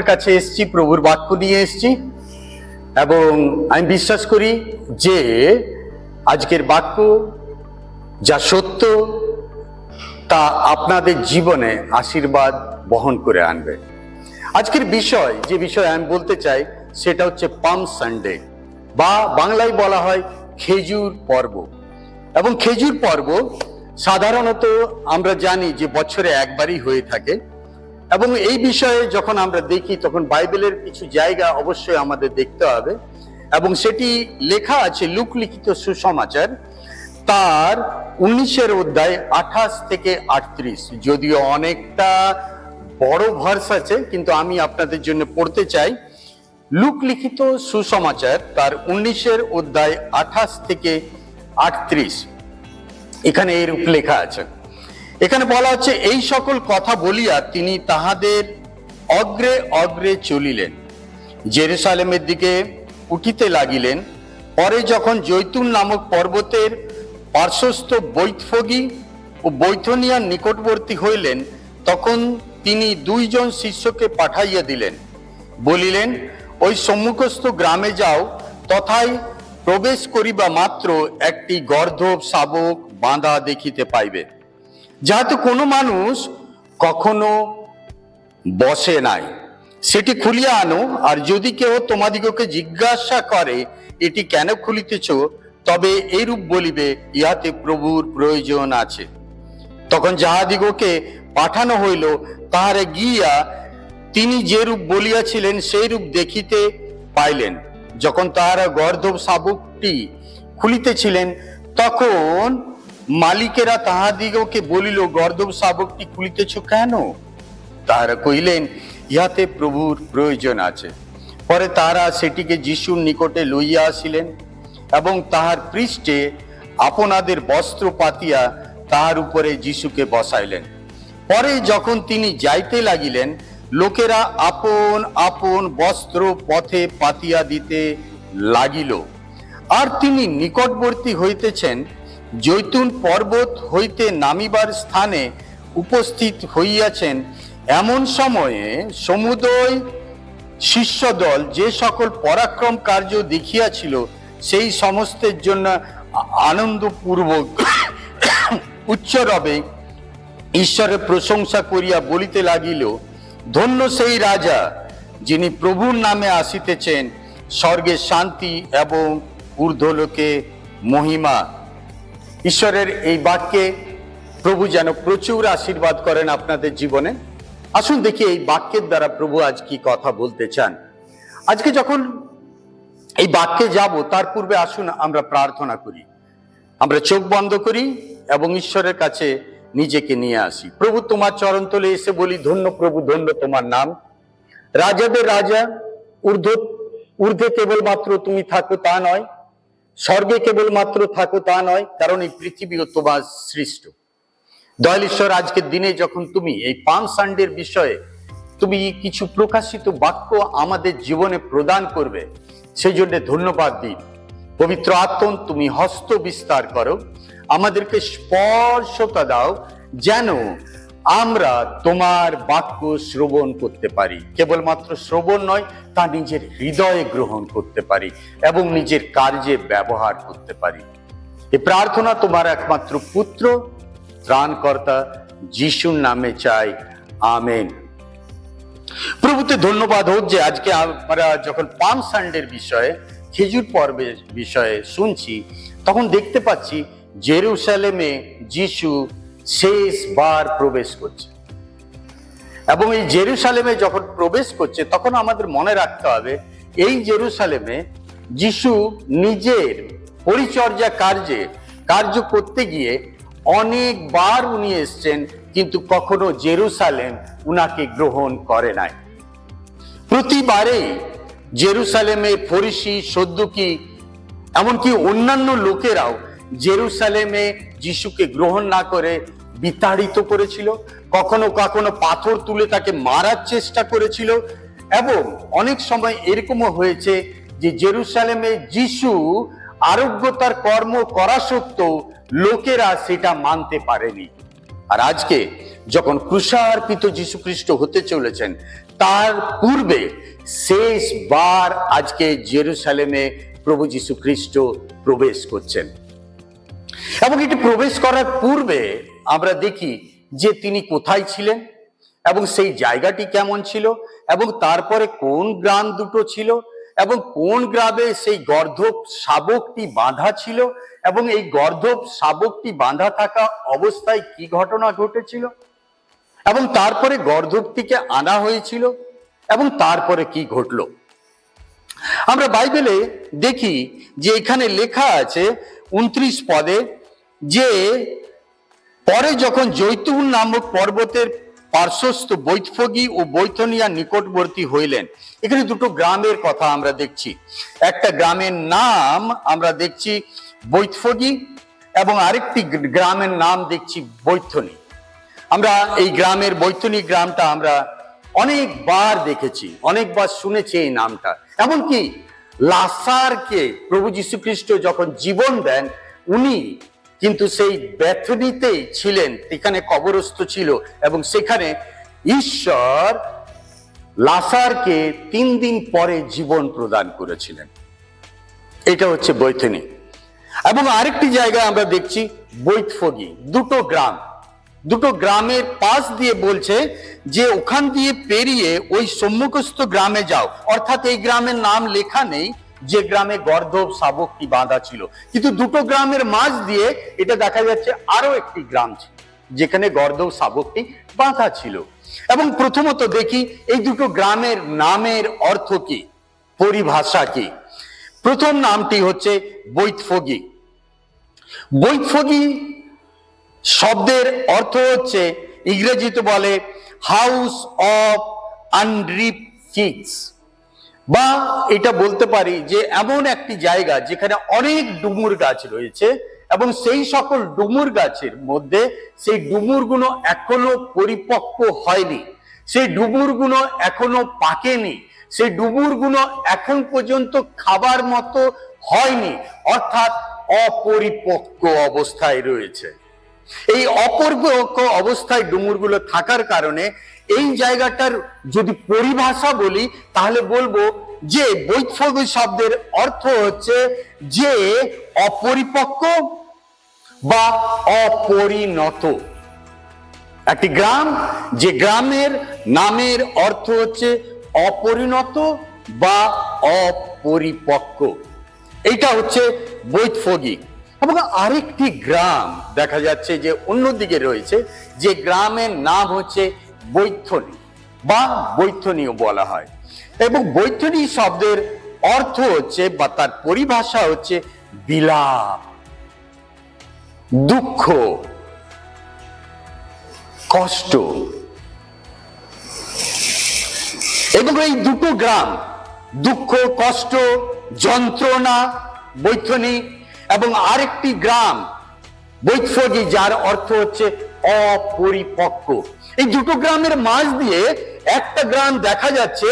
কাছে এসেছি, প্রভুর বাক্য নিয়ে এসেছি এবং আমি বিশ্বাস করি যে আজকের বাক্য যা সত্য তা আপনাদের জীবনে আশীর্বাদ বহন করে আনবে। আজকের বিষয়, যে বিষয় আমি বলতে চাই সেটা হচ্ছে পাম সানডে, বা বাংলায় বলা হয় খেজুর পর্ব। এবং খেজুর পর্ব সাধারণত আমরা জানি যে বছরে একবারই হয়ে থাকে। এবং এই বিষয়ে যখন আমরা দেখি তখন বাইবেলের কিছু জায়গা অবশ্যই আমাদের দেখতে হবে, এবং সেটি লেখা আছে লূক লিখিত সুসমাচার তার 19 অধ্যায় 28 থেকে 38। যদিও অনেকটা বড় ভার্স আছে, কিন্তু আমি আপনাদের জন্য পড়তে চাই লূক লিখিত সুসমাচার তার 19 অধ্যায় 28 থেকে 38। এখানে এরূপ লেখা আছে। এখানে বলা হচ্ছে, এই সকল কথা বলিয়া তিনি তাহাদের অগ্রে অগ্রে চলিলেন, জেরুসালেমের দিকে উঠিতে লাগিলেন। পরে যখন জৈতুন নামক পর্বতের পার্শ্বস্থ বৈতফগী ও বৈথনিয়ার নিকটবর্তী হইলেন, তখন তিনি 2 জন শিষ্যকে পাঠাইয়া দিলেন, বলিলেন, ওই সম্মুখস্থ গ্রামে যাও, তথায় প্রবেশ করিবা মাত্র একটি গর্ধব শাবক বাঁধা দেখিতে পাইবে, যাহাতে কোনো মানুষ কখনো বসে নাই। সেটি খুলিয়া আনো, আর যদি কেহ তোমাদিগকে জিজ্ঞাসা করে এটি কেন খুলিতেছ, তবে এইরূপ বলিবে, ইহাতে প্রভুর প্রয়োজন আছে। তখন যাহাদিগকে পাঠানো হইল, তাহারা গিয়া তিনি যে রূপ বলিয়াছিলেন সেই রূপ দেখিতে পাইলেন। যখন তাহারা গর্ধব শাবকটি খুলিতেছিলেন, তখন মালিকেরা তাহাদিগকে বলিল, গর্ধব শাবকটি খুলিতেছ কেন? তাহারা কহিলেন, ইহাতে প্রভুর প্রয়োজন আছে। পরে তাহারা সেটিকে যিশুর নিকটে লইয়া আসিলেন এবং তাহার পৃষ্ঠে আপনাদের বস্ত্র পাতিয়া তাহার উপরে যিশুকে বসাইলেন। পরে যখন তিনি যাইতে লাগিলেন, লোকেরা আপন আপন বস্ত্র পথে পাতিয়া দিতে লাগিল। আর তিনি নিকটবর্তী হইতেছেন, জৈতুন পর্বত হইতে নামিবার স্থানে উপস্থিত হইয়াছেন। এমন সময়ে সমুদয় শিষ্যদল যে সকল পরাক্রম কার্য দেখিয়াছিল সেই সমস্তের জন্য আনন্দপূর্বক উচ্চরবে ঈশ্বরের প্রশংসা করিয়া বলিতে লাগিল, ধন্য সেই রাজা যিনি প্রভুর নামে আসিতেছেন, স্বর্গে শান্তি এবং ঊর্ধ্বলোকে মহিমা। ঈশ্বরের এই বাক্যে প্রভু যেন প্রচুর আশীর্বাদ করেন আপনাদের জীবনে। আসুন দেখি এই বাক্যের দ্বারা প্রভু আজ কি কথা বলতে চান। আজকে যখন এই বাক্যে যাব তার পূর্বে আসুন আমরা প্রার্থনা করি। আমরা চোখ বন্ধ করি এবং ঈশ্বরের কাছে নিজেকে নিয়ে আসি। প্রভু, তোমার চরণতলে এসে বলি, ধন্য প্রভু, ধন্য তোমার নাম। রাজাদের রাজা, ঊর্ধ্বে কেবলমাত্র তুমি থাকো তা নয়, স্বর্গে কেবলমাত্র থাকো তা নয়, কারণ এই পৃথিবীও তোমার সৃষ্ট। দয়াল ঈশ্বর, আজকের দিনে যখন তুমি এই পাম সানডের বিষয়ে তুমি কিছু প্রকাশিত বাক্য আমাদের জীবনে প্রদান করবে, সেই জন্য ধন্যবাদ দিই। পবিত্র আত্মা, তুমি হস্ত বিস্তার করো, আমাদেরকে স্পর্শতা দাও, যেন আমরা তোমার বাক্য শ্রবণ করতে পারি। কেবলমাত্র শ্রবণ নয়, তা নিজের হৃদয়ে গ্রহণ করতে পারি এবং নিজের কার্যে ব্যবহার করতে পারি। এই প্রার্থনা তোমার একমাত্র পুত্র ত্রাণকর্তা যিশুর নামে চাই, আমেন। প্রভুতে ধন্যবাদ হোক যে আজকে আমরা যখন পাম সানডের বিষয়ে, খেজুর পর্বের বিষয়ে শুনছি, তখন দেখতে পাচ্ছি জেরুসালেমে যিশু শেষবার প্রবেশ করছে। এবং এই জেরুসালেমে যখন প্রবেশ করছে তখন আমাদের মনে রাখতে হবে, এই জেরুসালেমে যিশু নিজের পরিচর্যা কার্য করতে গিয়ে অনেকবার উনি এসছেন, কিন্তু কখনো জেরুসালেম উনাকে গ্রহণ করে নাই। প্রতিবারেই জেরুসালেমে ফরিসি, সদ্দুকি, এমনকি অন্যান্য লোকেরাও জেরুসালেমে যিশুকে গ্রহণ না করে বিতাড়িত করেছিল, কখনো কখনো পাথর তুলে তাকে মারার চেষ্টা করেছিল। এবং অনেক সময় এরকমও হয়েছে যে জেরুসালেমে যিশু আরোগ্যতার কর্ম করা সত্ত্বেও লোকেরা সেটা মানতে পারেনি। আর আজকে যখন ক্রুশার্পিত যীশু খ্রিস্ট হতে চলেছেন, তার পূর্বে শেষবার আজকে জেরুসালেমে প্রভু যীশু খ্রিস্ট প্রবেশ করছেন। এবং এটি প্রবেশ করার পূর্বে আমরা দেখি যে তিনি কোথায় ছিলেন এবং সেই জায়গাটি কেমন ছিল, এবং তারপরে কোন গ্রাম দুটো ছিল, এবং কোন গ্রামে সেই গর্ধব শাবকটি বাঁধা ছিল, এবং এই গর্ধব শাবকটি বাঁধা থাকা অবস্থায় কি ঘটনা ঘটেছিল, এবং তারপরে গর্ধবটিকে আনা হয়েছিল, এবং তারপরে কি ঘটলো। আমরা বাইবেলে দেখি যে এখানে লেখা আছে 29 পদে যে পরে যখন জৈতুন নামক পর্বতের পার্শ্বস্থ বৈতফগী ও বৈথনিয়া নিকটবর্তী হইলেন। এখানে দুটো গ্রামের কথা আমরা দেখছি। একটা গ্রামের নাম আমরা দেখছি বৈতফগী এবং আরেকটি গ্রামের নাম দেখছি বৈথনী। আমরা এই গ্রামের বৈথনী গ্রামটা আমরা অনেকবার দেখেছি, অনেকবার শুনেছি এই নামটা। এমনকি লাসারকে প্রভু যীশু খ্রিস্ট যখন জীবন দেন, উনি কিন্তু সেই বেথনীতেই ছিলেন, এখানে কবরস্থ ছিল, এবং সেখানে ঈশ্বর লাসারকে 3 দিন পরে জীবন প্রদান করেছিলেন। এটা হচ্ছে বৈথনী। এবং আরেকটি জায়গায় আমরা দেখছি বৈতফগী। দুটো গ্রামের পাশ দিয়ে বলছে যে ওখান দিয়ে পেরিয়ে ওই সম্মুখস্থ গ্রামে যাও। অর্থাৎ এই গ্রামের নাম লেখা নেই যে গ্রামে গর্ধব শাবকটি বাঁধা ছিল, কিন্তু দুটো গ্রামের মাঝ দিয়ে এটা দেখা যাচ্ছে আরো একটি গ্রাম ছিল যেখানে গর্ধব শাবকটি বাঁধা ছিল। এবং প্রথমত দেখি এই দুটো গ্রামের নামের অর্থ কি, পরিভাষা কি। প্রথম নামটি হচ্ছে বৈতফগী। বৈতফগী শব্দের অর্থ হচ্ছে, ইংরেজিতে বলে হাউস অফ আনরিপড ফিগস, বা এটা বলতে পারি যে এমন একটি জায়গা যেখানে অনেক ডুমুর গাছ রয়েছে, এবং সেই সকল ডুমুর গাছের মধ্যে সেই ডুমুরগুলো এখনো পরিপক্ক হয়নি, সেই ডুমুরগুলো এখনো পাকেনি, সেই ডুমুরগুলো এখন পর্যন্ত খাবার মতো হয়নি, অর্থাৎ অপরিপক্ক অবস্থায় রয়েছে। এই অপরিপক্ক অবস্থায় ডুমুরগুলো থাকার কারণে এই জায়গাটার যদি পরিভাষা বলি তাহলে বলবো যে বৈতফগী শব্দের অর্থ হচ্ছে যে অপরিপক্ক বা অপরিণত একটি গ্রাম, যে গ্রামের নামের অর্থ হচ্ছে অপরিণত বা অপরিপক্ক। এটা হচ্ছে বৈতফগী। এবং আরেকটি গ্রাম দেখা যাচ্ছে যে অন্যদিকে রয়েছে, যে গ্রামের নাম হচ্ছে বৈথনী বা বৈথনীয় বলা হয়। এবং বৈথনী শব্দের অর্থ হচ্ছে বা তার পরিভাষা হচ্ছে বিলাপ, দুঃখ, কষ্ট। এবং এই দুটো গ্রাম, দুঃখ, কষ্ট, যন্ত্রণা বৈথনী, এবং আরেকটি গ্রাম বৈতফগী যার অর্থ হচ্ছে অপরিপক্ক, এই দুটো গ্রামের মাঝ দিয়ে একটা গ্রাম দেখা যাচ্ছে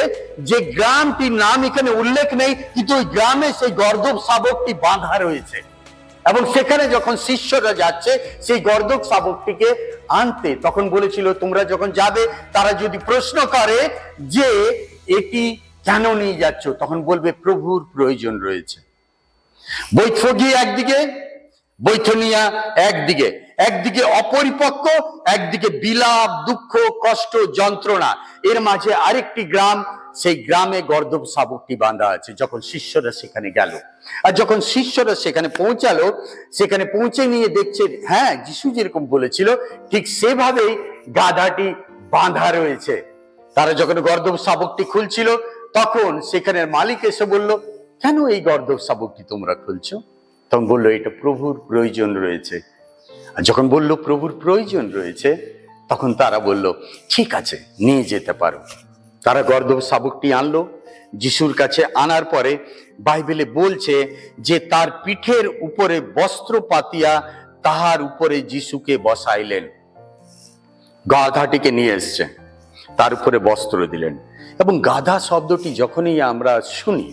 যে গ্রামটির নাম এখানে উল্লেখ নেই, কিন্তু ওই গ্রামে সেই গর্ধব শাবকটি বাঁধা রয়েছে। এবং সেখানে যখন শিষ্যরা যাচ্ছে সেই গর্ধব শাবকটিকে আনতে, তখন বলেছিল তোমরা যখন যাবে তারা যদি প্রশ্ন করে যে এটি কেন নিয়ে যাচ্ছ, তখন বলবে প্রভুর প্রয়োজন রয়েছে। বৈতফগী একদিকে, বৈথনিয়া একদিকে, একদিকে অপরিপক্ক, একদিকে বিলাপ, দুঃখ, কষ্ট, যন্ত্রণা। এর মাঝে আরেকটি গ্রাম, সেই গ্রামে গর্ধব শাবকটি বাঁধা আছে। যখন শিষ্যরা সেখানে গেল, আর যখন শিষ্যরা সেখানে পৌঁছালো, সেখানে পৌঁছে নিয়ে দেখছে হ্যাঁ যিশু যেরকম বলেছিল ঠিক সেভাবেই গাধাটি বাঁধা রয়েছে। তারা যখন গর্ধব শাবকটি খুলছিল, তখন সেখানের মালিক এসে বলল, কেন এই গর্ধব শাবকটি তোমরা খুলছো? তখন বললো এটা প্রভুর প্রয়োজন রয়েছে। আর যখন বললো প্রভুর প্রয়োজন রয়েছে, তখন তারা বলল ঠিক আছে নিয়ে যেতে পারো। তারা গর্ধব শাবকটি আনলো। যিশুর কাছে আনার পরে বাইবেলে বলছে যে তার পিঠের উপরে বস্ত্র পাতিয়া তাহার উপরে যিশুকে বসাইলেন। গাধাটিকে নিয়ে এসছে, তার উপরে বস্ত্র দিলেন। এবং গাধা শব্দটি যখনই আমরা শুনি,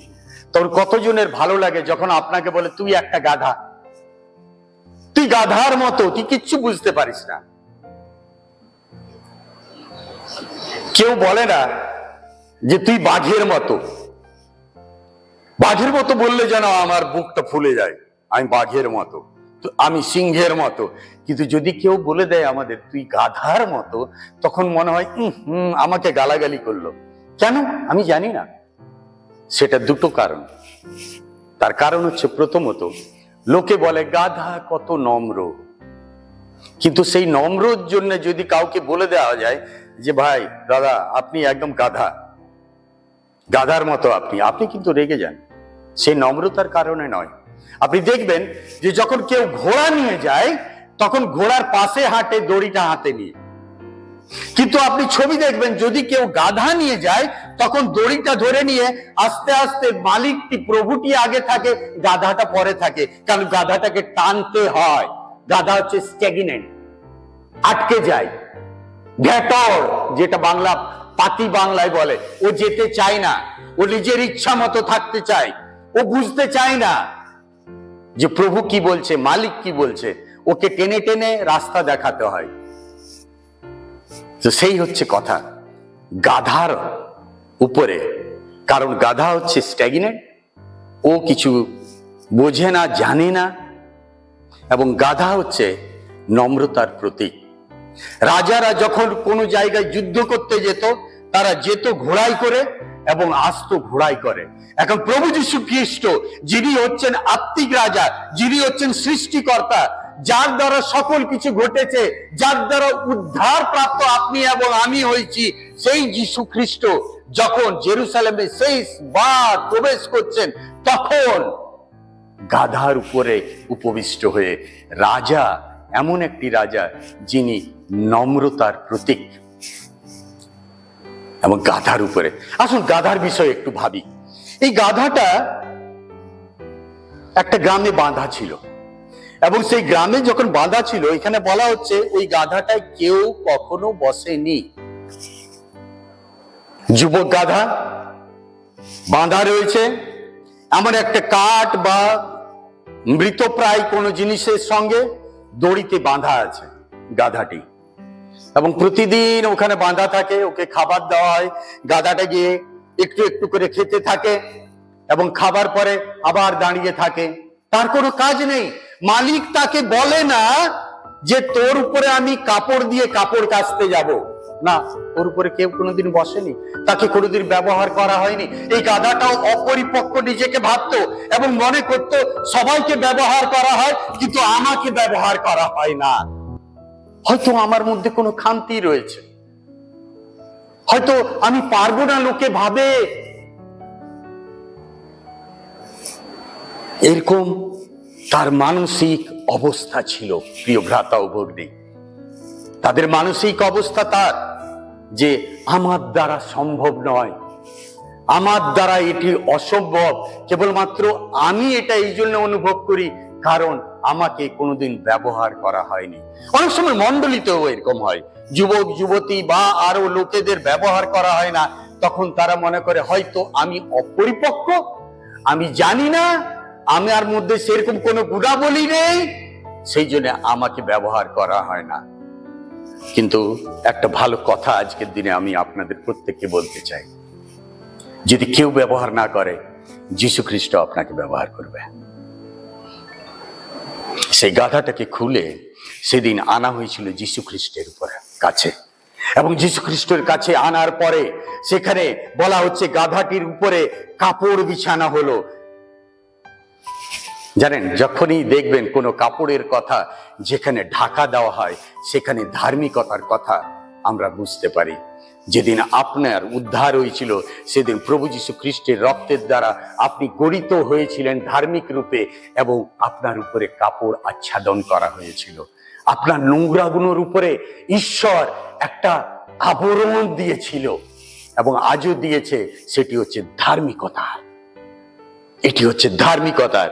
তখন কতজনের ভালো লাগে যখন আপনাকে বলে তুই একটা গাধা, তুই গাধার মতো, তুই কিচ্ছু বুঝতে পারিস না। কেউ বলে না যে তুই বাঘের মতো। বাঘের মতো বললে যেন আমার বুকটা ফুলে যায়, আমি বাঘের মতো, আমি সিংহের মতো। কিন্তু যদি কেউ বলে দেয় আমাদের তুই গাধার মতো, তখন মনে হয় আমাকে গালাগালি করলো। কেন আমি জানি না। সেটা দুটো কারণ। তার কারণ হচ্ছে, প্রথমত লোকে বলে গাধা কত নম্র, কিন্তু সেই নম্রর জন্য যদি কাউকে বলে দেওয়া যায় যে ভাই দাদা আপনি একদম গাধা, গাধার মতো আপনি, আপনি কিন্তু রেগে যান। সেই নম্রতার কারণে নয়। আপনি দেখবেন যে যখন কেউ ঘোড়া নিয়ে যায় তখন ঘোড়ার পাশে হাঁটে দড়িটা হাতে নিয়ে, কিন্তু আপনি ছবি দেখবেন যদি কেউ গাধা নিয়ে যায় তখন দড়িটা ধরে নিয়ে আস্তে আস্তে মালিকটি, প্রভুটি আগে থাকে, গাধাটা পরে থাকে, কারণ গাধাটাকে টানতে হয়। গাধা হচ্ছে স্ট্যাগনেন্ট, আটকে যায়, ভেটর, যেটা বাংলা পাতি বাংলায় বলে। ও যেতে চায় না, ও নিজের ইচ্ছা মতো থাকতে চায়, ও বুঝতে চায় না যে প্রভু কি বলছে, মালিক কি বলছে। ওকে টেনে টেনে রাস্তা দেখাতে হয়। তো সেই হচ্ছে কথা গাধার উপরে, কারণ গাধা হচ্ছে স্ট্যাগনেন্ট, ও কিছু বোঝে না, জানে না, এবং গাধা হচ্ছে নম্রতার প্রতীক। রাজারা যখন কোনো জায়গায় যুদ্ধ করতে যেত, তারা যেত ঘোড়ায় করে এবং আসতো ঘোড়ায় করে। এখন প্রভু যীশু খ্রিস্ট, যিনি হচ্ছেন আত্মিক রাজা, যিনি হচ্ছেন সৃষ্টিকর্তা, যার দ্বারা সকল কিছু ঘটেছে, যার দ্বারা উদ্ধার প্রাপ্ত আপনি এবং আমি হয়েছি, সেই যীশু খ্রিস্ট যখন জেরুসালেমে শেষবার প্রবেশ করছেন, তখন গাধার উপরে উপবিষ্ট হয়ে রাজা, এমন একটি রাজা যিনি নম্রতার প্রতীক, এবং গাধার উপরে। আসুন গাধার বিষয়ে একটু ভাবি। এই গাধাটা একটা গ্রামে বাঁধা ছিল, এবং সেই গ্রামে যখন বাঁধা ছিল, এখানে বলা হচ্ছে ওই গাধাটায় কেউ কখনো বসেনি। যুবক গাধা বাঁধা রয়েছে, এমন একটা কাঠ বা মৃতপ্রায় কোনো জিনিসের সঙ্গে দড়িতে বাঁধা আছে গাধাটি, এবং প্রতিদিন ওখানে বাঁধা থাকে, ওকে খাবার দেওয়া হয়। গাধাটা গিয়ে একটু একটু করে খেতে থাকে এবং খাবার পরে আবার দাঁড়িয়ে থাকে, তার কোনো কাজ নেই। মালিক তাকে বলে না যে তোর উপরে আমি কাপড় দিয়ে কাপড় কাচতে যাব, না, ওর উপরে কেউ কোনোদিন বসেনি, তাকে কোনোদিন ব্যবহার করা হয়নি। এই গাধাটাও অপরিপক্ক নিজেকে ভাবতো এবং মনে করতো সবাইকে ব্যবহার করা হয়, কিন্তু আমাকে ব্যবহার করা হয় না। হয়তো আমার মধ্যে কোনো খামতি রয়েছে, হয়তো আমি পারবো না, লোকে ভাবে। এরকম তার মানসিক অবস্থা ছিল, প্রিয় ভ্রাতা ও ভগ্নী। তাদের মানসিক অবস্থা তার যে আমার দ্বারা সম্ভব নয়, আমার দ্বারা এটি অসম্ভব, কেবলমাত্র আমি এটা এই জন্য অনুভব করি কারণ আমাকে কোনোদিন ব্যবহার করা হয়নি। অনেক সময় মণ্ডলীতেও এরকম হয়, যুবক যুবতী বা আরো লোকেদের ব্যবহার করা হয় না, তখন তারা মনে করে হয়তো আমি অপরিপক্ক, আমি জানি না, আমার মধ্যে সেরকম কোনো গুণাবলী নেই, সেই জন্য আমাকে ব্যবহার করা হয় না। কিন্তু একটা ভালো কথা আজকের দিনে আমি আপনাদের প্রত্যেককে বলতে চাই, যদি কেউ ব্যবহার না করে, যীশু খ্রিস্ট আপনাকে ব্যবহার করবে। সেই গাধাটাকে খুলে সেদিন আনা হয়েছিল যীশু খ্রিস্টের উপরে কাছে, এবং যীশু খ্রিস্টের কাছে আনার পরে সেখানে বলা হচ্ছে গাধাটির উপরে কাপড় বিছানো হলো। জানেন, যখনই দেখবেন কোনো কাপড়ের কথা যেখানে ঢাকা দেওয়া হয়, সেখানে ধার্মিকতার কথা আমরা বুঝতে পারি। যেদিন আপনার উদ্ধার হয়েছিল, সেদিন প্রভু যীশু খ্রিস্টের রক্তের দ্বারা আপনি গড়িত হয়েছিলেন ধার্মিক রূপে, এবং আপনার উপরে কাপড় আচ্ছাদন করা হয়েছিল। আপনার নোংরাগুলোর উপরে ঈশ্বর একটা আবরণ দিয়েছিল, এবং আজও দিয়েছে। সেটি হচ্ছে ধার্মিকতা, এটি হচ্ছে ধার্মিকতার।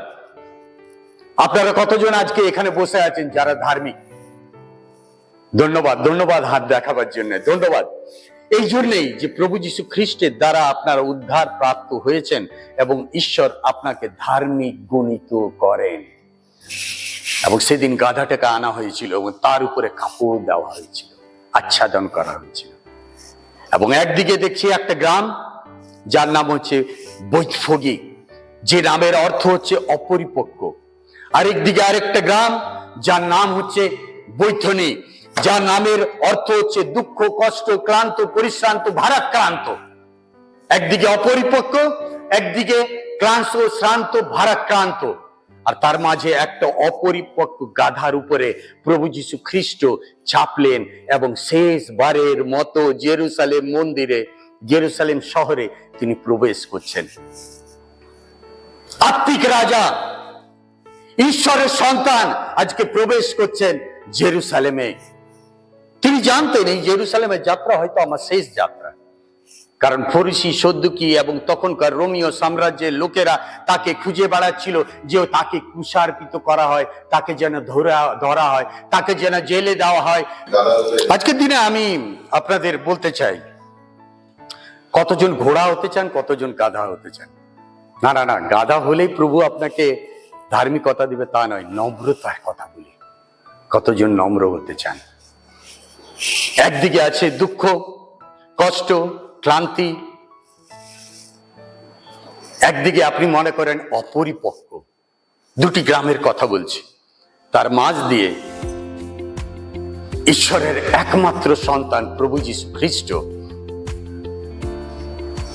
আপনারা কতজন আজকে এখানে বসে আছেন যারা ধার্মিক? ধন্যবাদ, ধন্যবাদ হাত দেখাবার জন্য, ধন্যবাদ। এই জন্যই যে প্রভু যীশু খ্রিস্টের দ্বারা আপনারা উদ্ধার প্রাপ্ত হয়েছেন, এবং ঈশ্বর আপনাকে ধার্মিক গণিত করেন। এবং সেদিন গাধাটাকে আনা হয়েছিল এবং তার উপরে কাপড় দেওয়া হয়েছিল, আচ্ছাদন করা হয়েছিল। এবং একদিকে দেখছি একটা গ্রাম যার নাম হচ্ছে বৈতফগী, যে নামের অর্থ হচ্ছে অপরিপক্ক। আরেকদিকে আরেকটা গ্রাম যার নাম হচ্ছে বৈথনী, যার নামের অর্থ হচ্ছে দুঃখ, কষ্ট, ক্লান্ত, পরিশ্রান্ত, ভারাক্রান্ত। একদিকে অপরিপক্ক, একদিকে ক্লান্ত, শ্রান্ত, ভারাক্রান্ত, আর তার মাঝে একটা অপরিপক্ক গাধার উপরে প্রভু যীশু খ্রিস্ট চাপলেন এবং শেষবারের মতো জেরুসালেম মন্দিরে, জেরুসালেম শহরে তিনি প্রবেশ করছেন। আত্মিক রাজা, ঈশ্বরের সন্তান আজকে প্রবেশ করছেন জেরুসালেমে। তিনি জানতেন এই জেরুসালেমের যাত্রা হয়তো আমার শেষ যাত্রা, কারণ ফরিসি, সদ্দুকি এবং তখনকার রোমীয় সাম্রাজ্যের লোকেরা তাকে খুঁজে বেড়াচ্ছিল যে তাকে ক্রুশার্পিত করা হয়, তাকে যেন ধরা হয়, তাকে যেন জেলে দেওয়া হয়। আজকের দিনে আমি আপনাদের বলতে চাই, কতজন ঘোড়া হতে চান, কতজন গাধা হতে চান? না না না, গাধা হলেই প্রভু আপনাকে ধার্মিকতা দিবে তা নয়, নম্রতার কথা বলি। কতজন নম্র হতে চান? একদিকে আছে দুঃখ, কষ্ট, ক্লান্তি, একদিকে আপনি মনে করেন অপরিপক্ক। দুটি গ্রামের কথা বলছি, তার মাঝ দিয়ে ঈশ্বরের একমাত্র সন্তান প্রভু যীশু খ্রিস্ট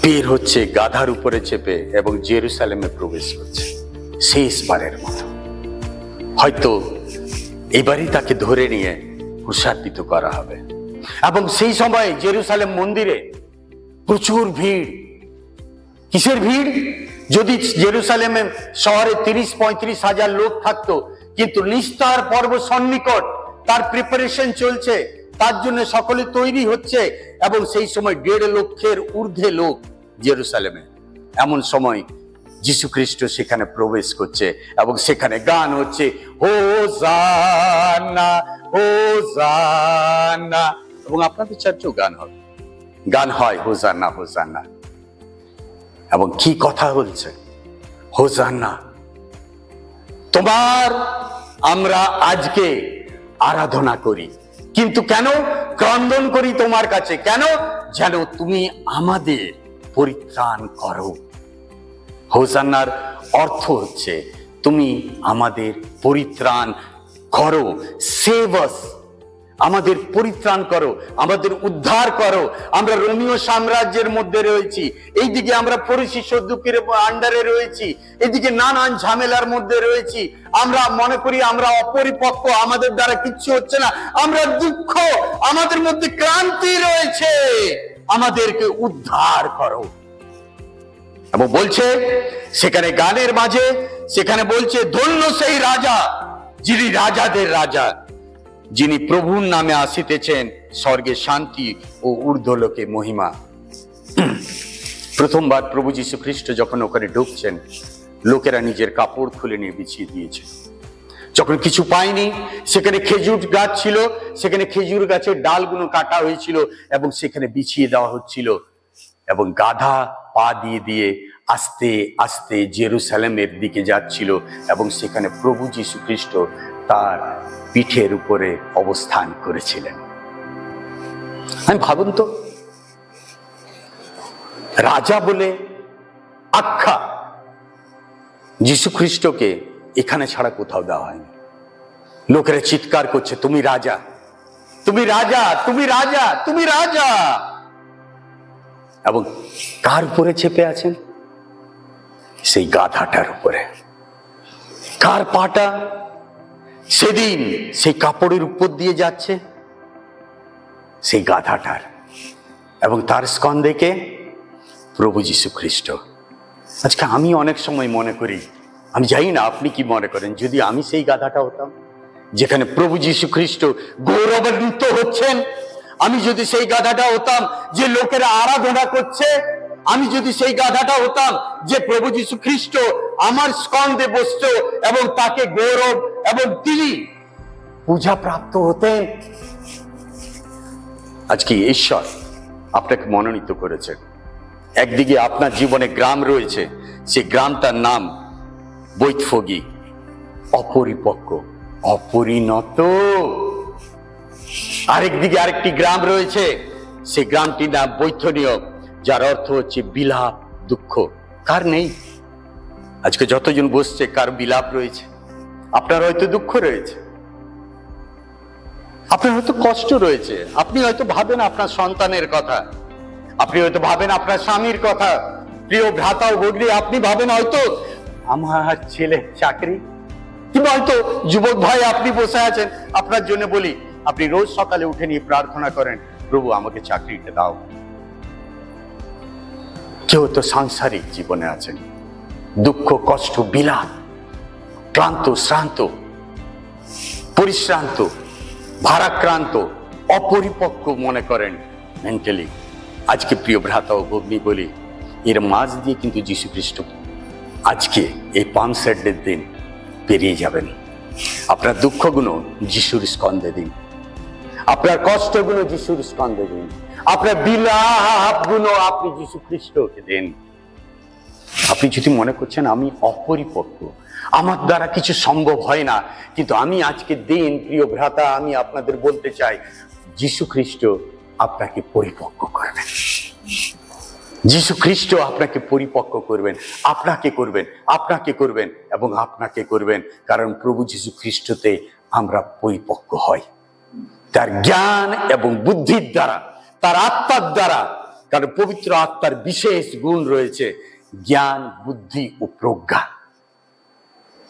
বের হচ্ছে গাধার উপরে চেপে এবং জেরুসালেমে প্রবেশ করছে শেষবারের মতো। হয়তো এবারই তাকে ধরে নিয়ে ক্রুশার্পিত করা হবে। এবং সেই সময় জেরুসালেম মন্দিরে প্রচুর ভিড়। কিসের ভিড়? যদি জেরুসালেমে শহরে 30-35 হাজার লোক থাকতো, কিন্তু নিস্তার পর্ব সন্নিকট, তার প্রিপারেশন চলছে, তার জন্য সকলে তৈরি হচ্ছে, এবং সেই সময় 1.5 লক্ষের ঊর্ধ্বে লোক জেরুসালেমে। এমন সময় যীশু খ্রিস্ট সেখানে প্রবেশ করছে এবং সেখানে গান হচ্ছে, হোসানা হোসানা। এবং আপনাদের চার্চেও গান হবে, গান হয় হোসানা হোসানা। এবং কি কথা বলছে? হোসানা, তোমার আমরা আজকে আরাধনা করি, কিন্তু কেন? ক্রন্দন করি তোমার কাছে। কেন? যেন তুমি আমাদের পরিত্রাণ করো। হোসান্নার অর্থ হচ্ছে তুমি আমাদের পরিত্রাণ করো, সেভ আস, আমাদের পরিত্রাণ করো, আমাদের উদ্ধার করো। আমরা রোমীয় সাম্রাজ্যের মধ্যে রয়েছি, এইদিকে আমরা ফরিসি সদ্দুকির আন্ডারে রয়েছি, এদিকে নানান ঝামেলার মধ্যে রয়েছি। আমরা মনে করি আমরা অপরিপক্ক, আমাদের দ্বারা কিচ্ছু হচ্ছে না, আমরা দুঃখ, আমাদের মধ্যে ক্লান্তি রয়েছে, আমাদেরকে উদ্ধার করো। এবং বলছে সেখানে গানের মাঝে, সেখানে বলছে, ধন্য সেই রাজা যিনি রাজাদের রাজা, যিনি প্রভুর নামে আসিতেছেন, স্বর্গে শান্তি ও ঊর্ধ্বলোকে মহিমা। প্রথমবার প্রভু যীশু খ্রিস্ট যখন ওখানে ঢুকছেন, লোকেরা নিজের কাপড় খুলে নিয়ে বিছিয়ে দিয়েছে। যখন কিছু পায়নি, সেখানে খেজুর গাছ ছিল, সেখানে খেজুর গাছের ডালগুলো কাটা হয়েছিল এবং সেখানে বিছিয়ে দেওয়া হচ্ছিল। এবং গাধা পা দিয়ে দিয়ে আস্তে আস্তে জেরুসালেমের দিকে যাচ্ছিল এবং সেখানে প্রভু যীশু খ্রিস্ট তার পিঠের উপরে অবস্থান করেছিলেন। আমি ভাবুন তো, রাজা বলে আখ্যা যীশু খ্রিস্টকে এখানে ছাড়া কোথাও দেওয়া হয়নি। লোকেরা চিৎকার করছে, তুমি রাজা, তুমি রাজা, তুমি রাজা, তুমি রাজা। এবং কার উপরে চেপে আছেন? সেই গাধাটার উপরে। কার পাটা সেদিন সেই কাপড়ের উপর দিয়ে যাচ্ছে? সেই গাধাটার। এবং তার স্কন্ধে প্রভু যীশু খ্রিস্ট। আজকে আমি অনেক সময় মনে করি, আমি জানি না আপনি কি মনে করেন, যদি আমি সেই গাধাটা হতাম যেখানে প্রভু যীশু খ্রিস্ট গৌরবান্বিত হচ্ছেন, আমি যদি সেই গাধাটা হতাম যে লোকেরা আরাধনা করছে, আমি যদি সেই গাধাটা হতাম যে প্রভু যীশু খ্রিস্ট আমার স্কন্ধে বসত এবং তাকে গৌরব এবং তিনি পূজা প্রাপ্ত হতেন। আজকে ঈশ্বর আপনাকে মনোনীত করেছেন। একদিকে আপনার জীবনে গ্রাম রয়েছে, সেই গ্রামটার নাম বৈতফগী, অপরিপক্ক, অপরিণত। আরেকদিকে আরেকটি গ্রাম রয়েছে, সেই গ্রামটির নাম বৈথনীয়, যার অর্থ হচ্ছে বিলাপ, দুঃখ। কার নেই? আজকে যতজন বসছে, কার বিলাপ রয়েছে? আপনার হয়তো দুঃখ রয়েছে, আপনার হয়তো কষ্ট রয়েছে, আপনি হয়তো ভাবেন আপনার সন্তানের কথা, আপনি হয়তো ভাবেন আপনার স্বামীর কথা, প্রিয় ভ্রাতা ও ভগ্নী, আপনি ভাবেন হয়তো আমার ছেলে চাকরি, কিংবা হয়তো যুবক ভাই আপনি বসে আছেন, আপনার জন্য বলি, আপনি রোজ সকালে উঠে নিয়ে প্রার্থনা করেন, প্রভু আমাকে চাকরিটা দাও। কেউ তো সাংসারিক জীবনে আছেন, দুঃখ, কষ্ট, বিলাপ, ক্লান্ত, শ্রান্ত, পরিশ্রান্ত, ভারাক্রান্ত, অপরিপক্ক মনে করেন মেন্টালি। আজকে প্রিয় ভ্রাতা ও ভগ্নী বলি, এর মাঝ দিয়ে কিন্তু যীশু খ্রিস্ট আজকে এই পাম সানডের দিন পেরিয়ে যাবেন। আপনার দুঃখগুলো যিশুর স্কন্ধে দিন, আপনার কষ্টগুলো যিশুর স্কন্ধে দিন, আপনার বিলাপগুলো আপনি যীশু খ্রিস্টকে দিন। আপনি যদি মনে করছেন আমি অপরিপক্ক, আমার দ্বারা কিছু সম্ভব হয় না, কিন্তু আমি আজকে দিন প্রিয় ভ্রাতা, আমি আপনাদের বলতে চাই, যীশু খ্রিস্ট আপনাকে পরিপক্ক করবেন। যীশু খ্রিস্ট আপনাকে পরিপক্ক করবেন, আপনাকে করবেন, আপনাকে করবেন এবং আপনাকে করবেন। কারণ প্রভু যীশু খ্রিস্টতে আমরা পরিপক্ক হই, তার জ্ঞান এবং বুদ্ধির দ্বারা, তার আত্মার দ্বারা। কারণ পবিত্র আত্মার বিশেষ গুণ রয়েছে জ্ঞান, বুদ্ধি ও প্রজ্ঞা।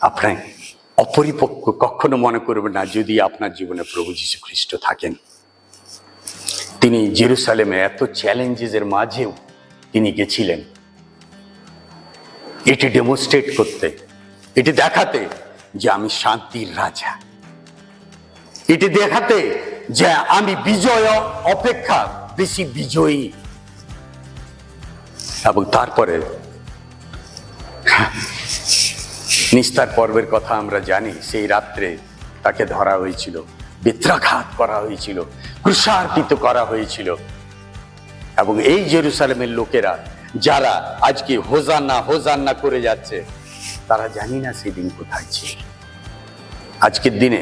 আপনি অপরিপক্ক কখনো মনে করবেন না যদি আপনার জীবনে প্রভু যীশু খ্রিস্ট থাকেন। তিনি জেরুসালেমে এত চ্যালেঞ্জের মাঝেও তিনি গেছিলেন এটি ডেমনস্ট্রেট করতে, এটি দেখাতে যে আমি শান্তির রাজা, এটি দেখাতে যে আমি বিজয় অপেক্ষা বেশি বিজয়ী। এবং তারপরে নিস্তার পর্বের কথা আমরা জানি, সেই রাত্রে তাকে ধরা হয়েছিল, বেত্রাঘাত করা হয়েছিল, ক্রুশার্পিত করা হয়েছিল। এবং এই জেরুসালেমের লোকেরা যারা আজকে হোজান্না হোজান্না করে যাচ্ছে, তারা জানি না সেদিন কোথায় ছিল। আজকের দিনে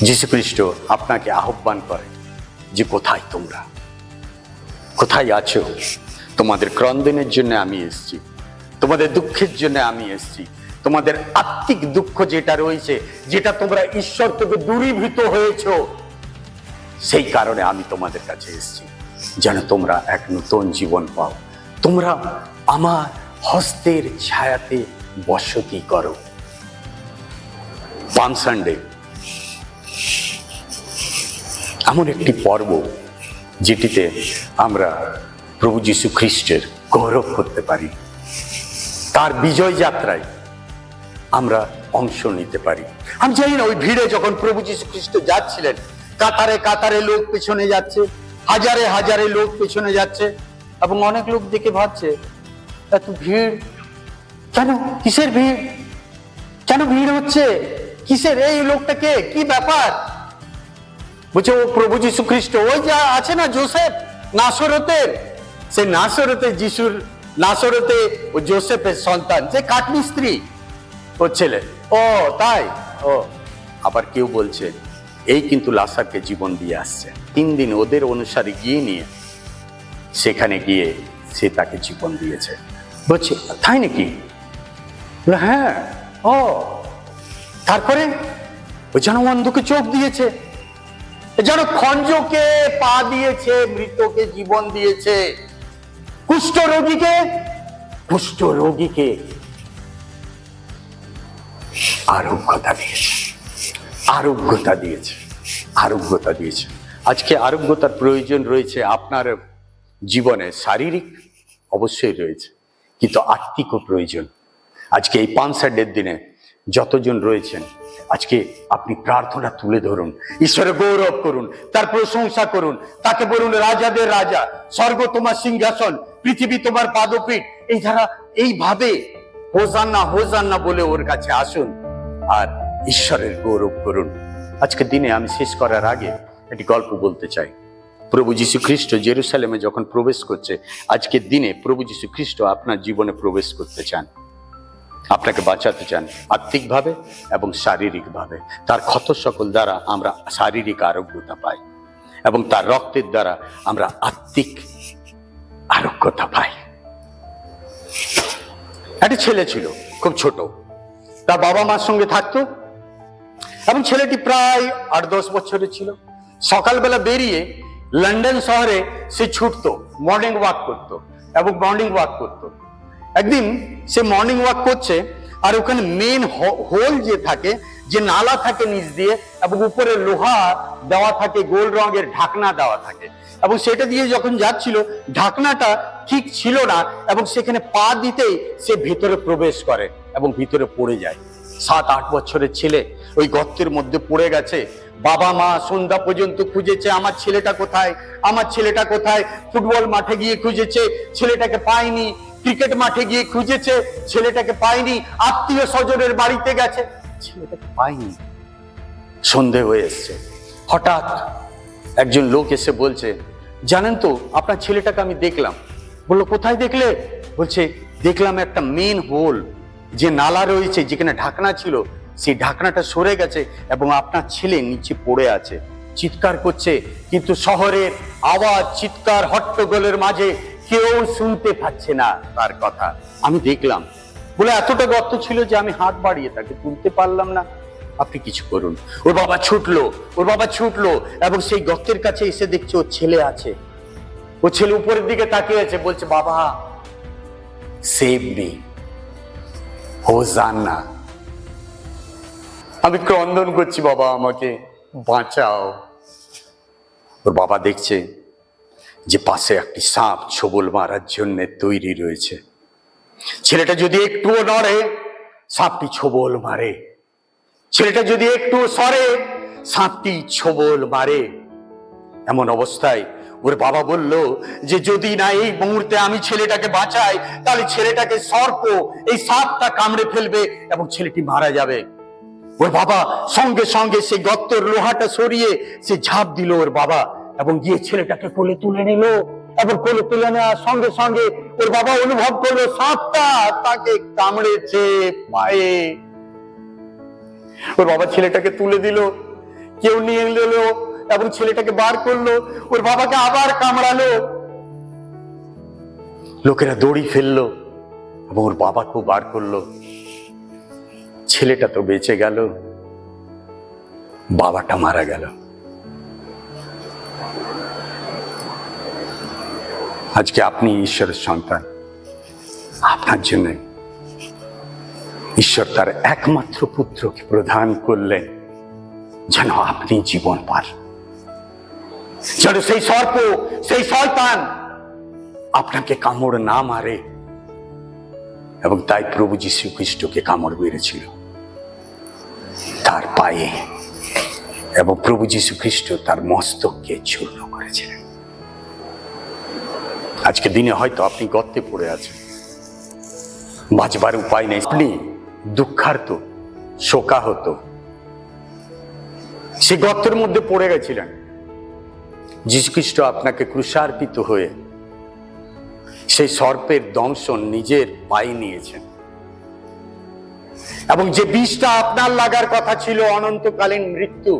যীশু খ্রিস্ট আপনাকে আহ্বান করে যে কোথায় তোমরা, কোথায় আছো? তোমাদের ক্রন্দনের জন্য আমি এসেছি, তোমাদের দুঃখের জন্য আমি এসেছি, তোমাদের আত্মিক দুঃখ যেটা রয়েছে, যেটা তোমরা ঈশ্বর থেকে দূরীভূত হয়েছ, সেই কারণে আমি তোমাদের কাছে এসেছি, যেন তোমরা এক নতুন জীবন পাও, তোমরা আমার হস্তের ছায়াতে বসতি করো। পাম সানডে এমন একটি পর্ব যেটিতে আমরা প্রভু যীশু খ্রিস্টের গৌরব করতে পারি, তার বিজয় যাত্রায় আমরা অংশ নিতে পারি। আমি জানি না ওই ভিড়ে যখন প্রভু যীশু খ্রিস্ট যাচ্ছিলেন, কাতারে কাতারে লোক পেছনে যাচ্ছে, হাজারে হাজারে লোক পেছনে যাচ্ছে, এবং অনেক লোক দেখে ভাবছে এত ভিড় কেন, কিসের ভিড়, কেন ভিড় হচ্ছে, কিসের, এই লোকটাকে, কি ব্যাপার? বলছে ও প্রভু যীশু খ্রিস্ট, ওই যা আছে না যোসেফ নাসরতের, সে নাসরতে যিশুর, নাসরতে ও যোসেফের সন্তান, যে কাঠমিস্ত্রি ওর ছেলে। ও তাই? ও আবার কেউ বলছে এই কিন্তু লাসারকে জীবন দিয়ে আসছে, 3 দিন ওদের অনুসারে গিয়ে নিয়ে সেখানে গিয়ে সে তাকে জীবন দিয়েছে। বলছে তাই নাকি? হ্যাঁ। ও তারপরে ওই যেন অন্ধকে চোখ দিয়েছে, যেন খঞ্জকে পা দিয়েছে, মৃতকে জীবন দিয়েছে, কুষ্ঠরোগীকে আরোগ্যতা দিয়েছে। আজকে আরোগ্যতার প্রয়োজন রয়েছে আপনার জীবনে, শারীরিক অবশ্যই রয়েছে, কিন্তু আত্মিকও প্রয়োজন। আজকে এই পাম সানডের দিনে যতজন রয়েছেন, আজকে আপনি প্রার্থনা তুলে ধরুন, ঈশ্বরের গৌরব করুন, তার প্রশংসা করুন, তাকে বলুন রাজাদের রাজা, স্বর্গ তোমার সিংহাসন, পৃথিবী তোমার পাদপীঠ। এই ধারা এইভাবে হোজান্না হোজান্না বলে ওর কাছে আসুন আর ঈশ্বরের গৌরব করুন। আজকের দিনে আমি শেষ করার আগে একটি গল্প বলতে চাই। প্রভু যীশু খ্রিস্ট জেরুসালেমে যখন প্রবেশ করছে, আজকের দিনে প্রভু যীশু খ্রিস্ট আপনার জীবনে প্রবেশ করতে চান, আপনাকে বাঁচাতে চান আত্মিকভাবে এবং শারীরিকভাবে। তার ক্ষত সকল দ্বারা আমরা শারীরিক আরোগ্যতা পাই এবং তার রক্তের দ্বারা আমরা আত্মিক আরোগ্যতা পাই। একটা ছেলে ছিল, খুব ছোট, তার বাবা মার সঙ্গে থাকতো এবং ছেলেটি প্রায় 8-10 বছরের ছিল। সকালবেলা বেরিয়ে লন্ডন শহরে সে ছুটতো, মর্নিং ওয়াক করতো এবং মর্নিং ওয়াক করতো। একদিন সে মর্নিং ওয়াক করছে আর ওখানে মেন হোল যে থাকে, যে নালা থাকে নিচ দিয়ে এবং উপরে লোহা দেওয়া থাকে, গোল রঙের ঢাকনা দেওয়া থাকে, এবং সেটা দিয়ে যখন যাচ্ছিল ঢাকনাটা ঠিক ছিল না এবং সেখানে পা দিতেই সে ভিতরে প্রবেশ করে এবং ভিতরে পড়ে যায়। 7-8 বছরের ছেলে ওই গর্তের মধ্যে পড়ে গেছে। বাবা মা সন্ধ্যা পর্যন্ত খুঁজেছে, আমার ছেলেটা কোথায়, আমার ছেলেটা কোথায়। ফুটবল মাঠে গিয়ে খুঁজেছে, ছেলেটাকে পায়নি। ক্রিকেট মাঠে গিয়ে খুঁজেছে, ছেলেটাকে পায়নি। আত্মীয় স্বজনের বাড়িতে গেছে, ছেলেটাকে পায়নি। সন্ধে হয়ে এসছে, হঠাৎ একজন লোক এসে বলছে, জানেন তো আপনার ছেলেটাকে আমি দেখলাম। বললো, কোথায় দেখলে? বলছে, দেখলাম একটা মেন হোল, যে নালা রয়েছে যেখানে ঢাকনা ছিল, সেই ঢাকনাটা সরে গেছে এবং আপনার ছেলে নিচে পড়ে আছে, চিৎকার করছে, কিন্তু শহরের আওয়াজ, চিৎকার, হট্টগোলের মাঝে কেউ শুনতে পাচ্ছে না তার কথা। আমি দেখলাম। বলে, এতটা গর্ত ছিল যে আমি হাত বাড়িয়ে তাকে তুলতে পারলাম না, আপনি কিছু করুন। ওর বাবা ছুটলো এবং সেই গর্তের কাছে এসে দেখছে ওর ছেলে আছে। ও ছেলে উপরের দিকে তাকিয়ে আছে, বলছে, বাবা সেভ মি, হোসান্না। আমি ক্রন্দন করছি, বাবা আমাকে বাঁচাও। ওর বাবা দেখছে যে পাশে একটি সাপ ছোবল মারার জন্য তৈরি রয়েছে। ছেলেটা যদি একটুও নড়ে, সাপটি ছোবল মারে। ছেলেটা যদি একটু সরে, সাপটি ছোবল মারে। এমন অবস্থায় ওর বাবা বলল যে যদি না এই মুহূর্তে আমি ছেলেটাকে বাঁচাই, তাহলে ছেলেটাকে সর্প, এই সাপটা কামড়ে ফেলবে এবং ছেলেটি মারা যাবে। ওর বাবা সঙ্গে সঙ্গে সেই গর্তের লোহাটা সরিয়ে সে ঝাঁপ দিল ওর বাবা এবং গিয়ে ছেলেটাকে কোলে তুলে নিল। এবং কোলে তুলে নেওয়ার সঙ্গে সঙ্গে ওর বাবা অনুভব করলো সাপটা তাকে কামড়েছে পায়ে। ওর বাবা ছেলেটাকে তুলে দিল, কেউ নিয়ে এলো এবং ছেলেটাকে বার করলো। ওর বাবাকে আবার কামড়ালো, লোকেরা দড়ি ফেললো এবং ওর বাবাকেও বার করলো। ছেলেটা তো বেঁচে গেল, বাবাটা মারা গেল। আজকে আপনি ঈশ্বরের সন্তান, আপনার জন্য ঈশ্বর তার একমাত্র পুত্রকে প্রদান করলেন যেন আপনি জীবন পান, যেন সেই সর্প, সেই শয়তান আপনাকে কামড় না মারে। এবং তাই প্রভু যীশু খ্রিস্টকে কামড় মেরেছিল তার পায়ে, এবং প্রভু যীশু খ্রিস্ট তার মস্তককে চূর্ণ করেছিলেন। আজকে দিনে হয়তো আপনি গর্তে পড়ে আছেন, বাঁচবার উপায় নেই, আপনি দুঃখার্ত, শোকাহত, সে গর্তের মধ্যে পড়ে গেছিলেন। যীশু খ্রিস্ট আপনাকে ক্রুশার্পিত হয়ে সেই সর্পের দংশন নিজের পায়ে নিয়েছেন এবং যে বিষটা আপনার লাগার কথা ছিল অনন্তকালীন মৃত্যু,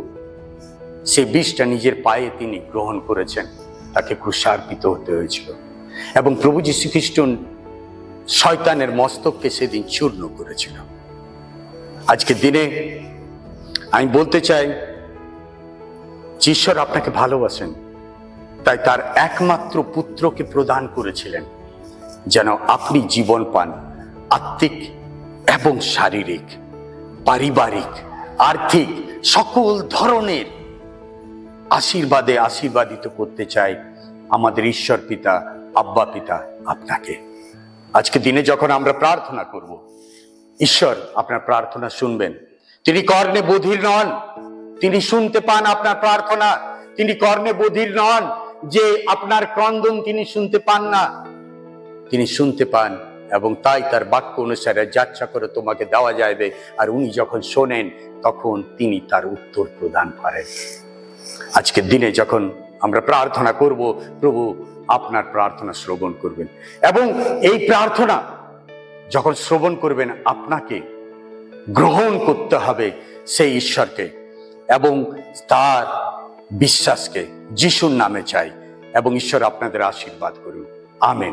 সেই বিষটা নিজের পায়ে তিনি গ্রহণ করেছেন, তাকে ক্রুশার্পিত হতে হয়েছিল। এবং প্রভু যীশু খ্রিস্ট শয়তানের মস্তককে সেদিন চূর্ণ করেছিল। আজকে দিনে আমি বলতে চাই, ঈশ্বর আপনাকে ভালোবাসেন, তাই তার একমাত্র পুত্রকে প্রদান করেছিলেন যেন আপনি জীবন পান, আত্মিক এবং শারীরিক, পারিবারিক, আর্থিক, সকল ধরনের আশীর্বাদে আশীর্বাদিত করতে চাই আমাদের ঈশ্বর পিতা, আব্বা পিতা আপনাকে। আজকে দিনে যখন আমরা প্রার্থনা করব, ঈশ্বর আপনার প্রার্থনা শুনবেন। তিনি কর্ণে বধির নন, তিনি শুনতে পান আপনার প্রার্থনা। তিনি কর্ণে বধির নন যে আপনার ক্রন্দন তিনি শুনতে পান না, তিনি শুনতে পান এবং তাই তার বাক্য অনুসারে যাচ্ছা করে তোমাকে দেওয়া যাবে। আর উনি যখন শোনেন তখন তিনি তার উত্তর প্রদান করেন। আজকের দিনে যখন আমরা প্রার্থনা করব, প্রভু আপনার প্রার্থনা শ্রবণ করবেন এবং এই প্রার্থনা যখন শ্রবণ করবেন আপনাকে গ্রহণ করতে হবে সেই ঈশ্বরকে এবং তার বিশ্বাসকে যিশুর নামে চাই এবং ঈশ্বর আপনাদের আশীর্বাদ করুন। আমেন।